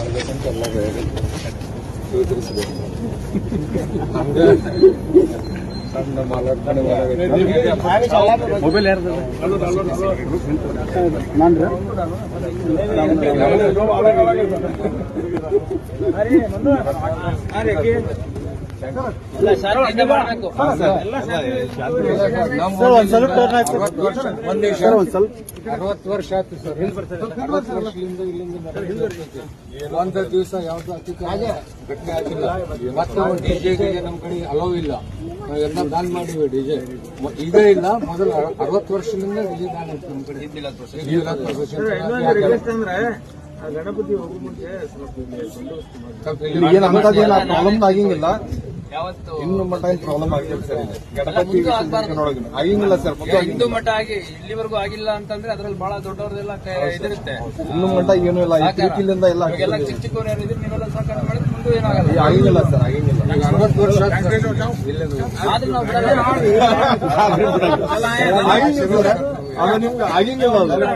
ಮಾಡಬೇಕಂತ ಎಲ್ಲ ತಿಳಿಸಬೇಕು. ನಮ್ಗೆ ಸಣ್ಣ ಮಾಲಾಡ್ತಾನೆ ಮೊಬೈಲ್ ಯಾರ್ದು ಅರವತ್ತು ವರ್ಷ ಆಯ್ತು ಸರ್. 60 ವರ್ಷದಿಂದ ಇಲ್ಲಿಂದ ಒಂದು ದಿವಸ ಯಾವ್ದು ಗಟ್ಟಿ ಆಗಿಲ್ಲ. ಮತ್ತೆ ಡಿಜೆಗೆ ನಮ್ಮ ಕಡೆ ಅಲೋವ್ ಇಲ್ಲ. ಎಲ್ಲ ಬ್ಯಾನ್ ಮಾಡಿವಿ ಡಿಜೆ. ಇದೇ ಇಲ್ಲ, ಮೊದಲು 60 ವರ್ಷದಿಂದ ಡಿಜೆ ಬ್ಯಾನ್ ಆಯ್ತು ನಮ್ಮ ಕಡೆ. ಗಣಪತಿ ಹೋಗೋ ಮುಂಚೆ ಪ್ರಾಬ್ಲಮ್ ಆಗಿಂಗಿಲ್ಲ. ಇನ್ನು ಮಟ್ಟ ಪ್ರಾಬ್ಲಮ್ ಆಗಿಲ್ಲ ಸರ್. ಗಣಪತಿ ಆಗಿಂಗಿಲ್ಲ ಸರ್. ಹಿಂದೂ ಮಠ ಆಗಿ ಇಲ್ಲಿವರೆಗೂ ಆಗಿಲ್ಲ ಅಂತಂದ್ರೆ ಅದ್ರಲ್ಲಿ ಬಹಳ ದೊಡ್ಡವ್ರದೆಲ್ಲ ಇದಿರುತ್ತೆ. ಇನ್ನು ಮಟ್ಟ ಏನೂ ಇಲ್ಲ. ಇಲ್ಲಿಂದ ಎಲ್ಲ ಚಿಕ್ಕ ಚಿಕ್ಕವ್ರು ಯಾರಿದ್ರೆ ನೀವೆಲ್ಲ ಸಹಕಾರ ಮಾಡಿದ್ರೆ ಮುಂದೆ ಏನಾಗಲ್ಲ. ಆಗಿಲ್ಲ ಸರ್, ಆಗಿಂಗಿಲ್ಲ. 60 ವರ್ಷ ಆದ್ರೆ ನಾವು ಬಿಡಲ್ಲ. ಆಗಿಂಗಿಲ್ಲ.